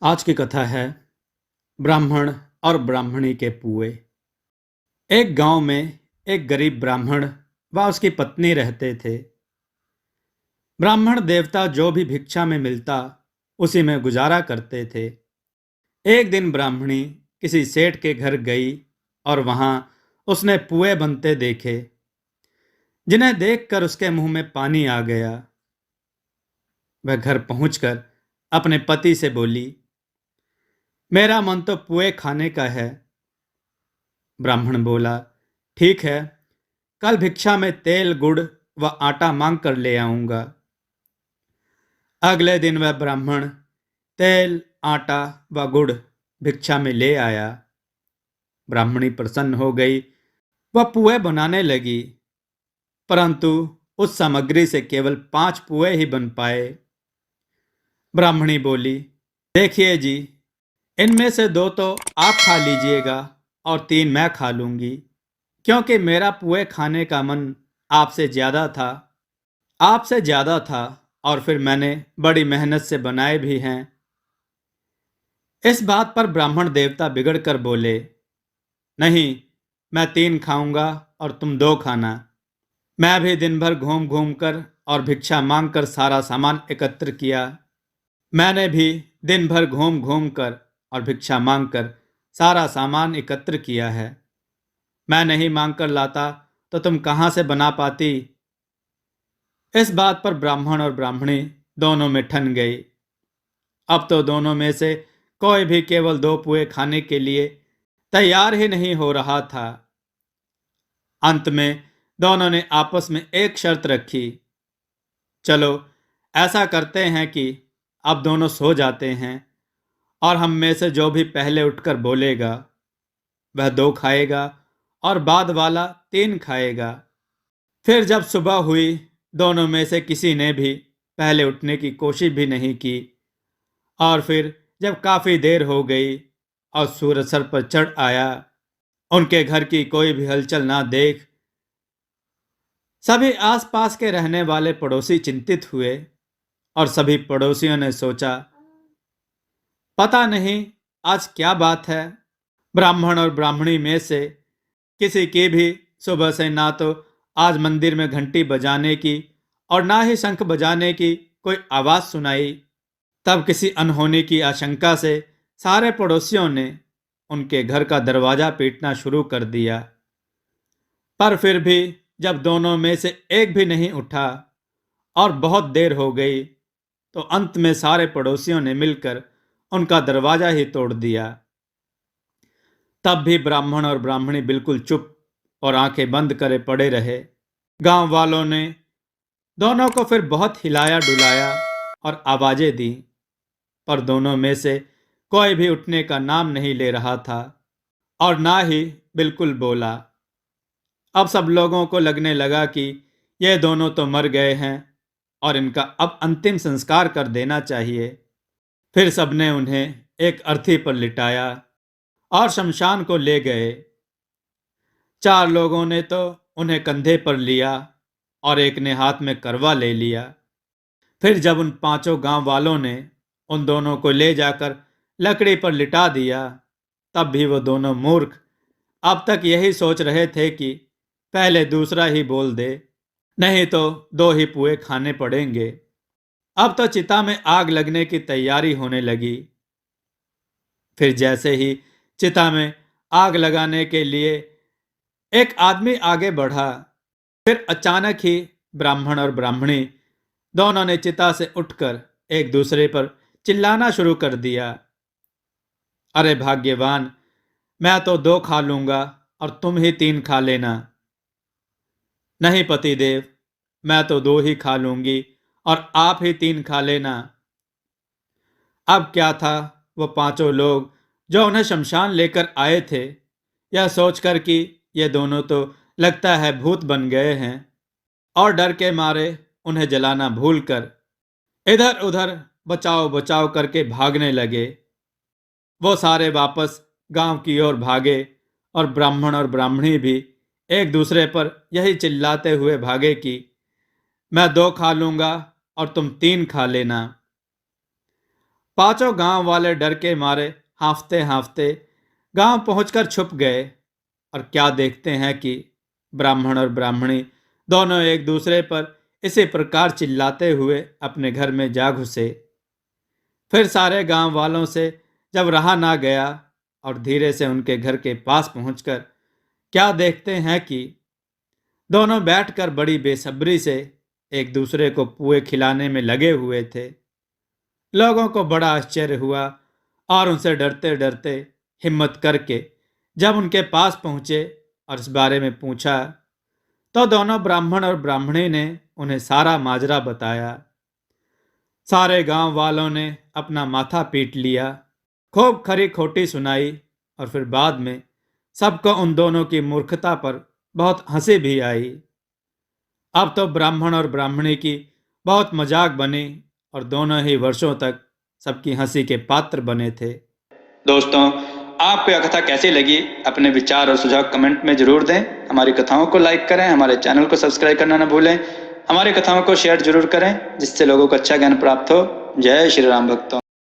आज की कथा है ब्राह्मण और ब्राह्मणी के पुए। एक गांव में एक गरीब ब्राह्मण व उसकी पत्नी रहते थे। ब्राह्मण देवता जो भी भिक्षा में मिलता उसी में गुजारा करते थे। एक दिन ब्राह्मणी किसी सेठ के घर गई और वहां उसने पुए बनते देखे, जिन्हें देखकर उसके मुंह में पानी आ गया। वह घर पहुंचकर अपने पति से बोली, मेरा मन तो पुए खाने का है। ब्राह्मण बोला, ठीक है, कल भिक्षा में तेल गुड़ व आटा मांग कर ले आऊंगा। अगले दिन वह ब्राह्मण तेल, आटा व गुड़ भिक्षा में ले आया। ब्राह्मणी प्रसन्न हो गई। वह पुए बनाने लगी, परंतु उस सामग्री से केवल 5 पुए ही बन पाए। ब्राह्मणी बोली, देखिए जी, इनमें से 2 तो आप खा लीजिएगा और 3 मैं खा लूंगी, क्योंकि मेरा पुए खाने का मन आपसे ज्यादा था और फिर मैंने बड़ी मेहनत से बनाए भी हैं। इस बात पर ब्राह्मण देवता बिगड़ कर बोले, नहीं, मैं 3 खाऊंगा और तुम 2 खाना। मैं भी दिन भर घूम घूम कर और भिक्षा मांग कर सारा सामान एकत्र किया। मैंने भी दिन भर घूम घूम कर और भिक्षा मांग कर सारा सामान एकत्र किया है। मैं नहीं मांग कर लाता तो तुम कहाँ से बना पाती। इस बात पर ब्राह्मण और ब्राह्मणी दोनों में ठन गई। अब तो दोनों में से कोई भी केवल 2 पुए खाने के लिए तैयार ही नहीं हो रहा था। अंत में दोनों ने आपस में एक शर्त रखी, चलो ऐसा करते हैं कि अब दोनों सो जाते हैं और हम में से जो भी पहले उठकर बोलेगा वह 2 खाएगा और बाद वाला 3 खाएगा। फिर जब सुबह हुई, दोनों में से किसी ने भी पहले उठने की कोशिश भी नहीं की और फिर जब काफी देर हो गई और सूरज सर पर चढ़ आया, उनके घर की कोई भी हलचल ना देख सभी आसपास के रहने वाले पड़ोसी चिंतित हुए और सभी पड़ोसियों ने सोचा, पता नहीं आज क्या बात है। ब्राह्मण और ब्राह्मणी में से किसी की भी सुबह से ना तो आज मंदिर में घंटी बजाने की और ना ही शंख बजाने की कोई आवाज सुनाई। तब किसी अनहोनी की आशंका से सारे पड़ोसियों ने उनके घर का दरवाजा पीटना शुरू कर दिया। पर फिर भी जब दोनों में से एक भी नहीं उठा और बहुत देर हो गई, तो अंत में सारे पड़ोसियों ने मिलकर उनका दरवाजा ही तोड़ दिया। तब भी ब्राह्मण और ब्राह्मणी बिल्कुल चुप और आंखें बंद करे पड़े रहे। गांव वालों ने दोनों को फिर बहुत हिलाया डुलाया और आवाजें दी, पर दोनों में से कोई भी उठने का नाम नहीं ले रहा था और ना ही बिल्कुल बोला। अब सब लोगों को लगने लगा कि ये दोनों तो मर गए हैं और इनका अब अंतिम संस्कार कर देना चाहिए। फिर सबने उन्हें एक अर्थी पर लिटाया और शमशान को ले गए। 4 लोगों ने तो उन्हें कंधे पर लिया और एक ने हाथ में करवा ले लिया। फिर जब उन 5 गांव वालों ने उन दोनों को ले जाकर लकड़ी पर लिटा दिया, तब भी वो दोनों मूर्ख अब तक यही सोच रहे थे कि पहले दूसरा ही बोल दे, नहीं तो 2 ही पुए खाने पड़ेंगे। अब तो चिता में आग लगने की तैयारी होने लगी। फिर जैसे ही चिता में आग लगाने के लिए एक आदमी आगे बढ़ा, फिर अचानक ही ब्राह्मण और ब्राह्मणी दोनों ने चिता से उठकर एक दूसरे पर चिल्लाना शुरू कर दिया, अरे भाग्यवान, मैं तो 2 खा लूंगा और तुम ही 3 खा लेना। नहीं पतिदेव, मैं तो 2 ही खा लूंगी और आप ही 3 खा लेना। अब क्या था, वो 5 लोग जो उन्हें शमशान लेकर आए थे, यह सोचकर कि ये दोनों तो लगता है भूत बन गए हैं, और डर के मारे उन्हें जलाना भूलकर इधर उधर बचाव बचाव करके भागने लगे। वो सारे वापस गांव की ओर भागे और ब्राह्मण और ब्राह्मणी भी एक दूसरे पर यही चिल्लाते हुए भागे कि मैं 2 खा लूंगा और तुम 3 खा लेना। पांचों गांव वाले डर के मारे हांफते हांफते गांव पहुंचकर छुप गए और क्या देखते हैं कि ब्राह्मण और ब्राह्मणी दोनों एक दूसरे पर इसी प्रकार चिल्लाते हुए अपने घर में जा घुसे। फिर सारे गांव वालों से जब रहा ना गया और धीरे से उनके घर के पास पहुंचकर क्या देखते हैं कि दोनों बैठकर बड़ी बेसब्री से एक दूसरे को पुए खिलाने में लगे हुए थे। लोगों को बड़ा आश्चर्य हुआ और उनसे डरते डरते हिम्मत करके जब उनके पास पहुंचे और इस बारे में पूछा तो दोनों ब्राह्मण और ब्राह्मणी ने उन्हें सारा माजरा बताया। सारे गांव वालों ने अपना माथा पीट लिया, खूब खरी खोटी सुनाई और फिर बाद में सबको उन दोनों की मूर्खता पर बहुत हंसी भी आई। अब तो ब्राह्मण और ब्राह्मणी की बहुत मजाक बनी और दोनों ही वर्षों तक सबकी हंसी के पात्र बने थे। दोस्तों, आपको यह कथा कैसी लगी? अपने विचार और सुझाव कमेंट में जरूर दें। हमारी कथाओं को लाइक करें, हमारे चैनल को सब्सक्राइब करना न भूलें। हमारी कथाओं को शेयर जरूर करें जिससे लोगों को अच्छा ज्ञान प्राप्त हो। जय श्री राम भक्तों।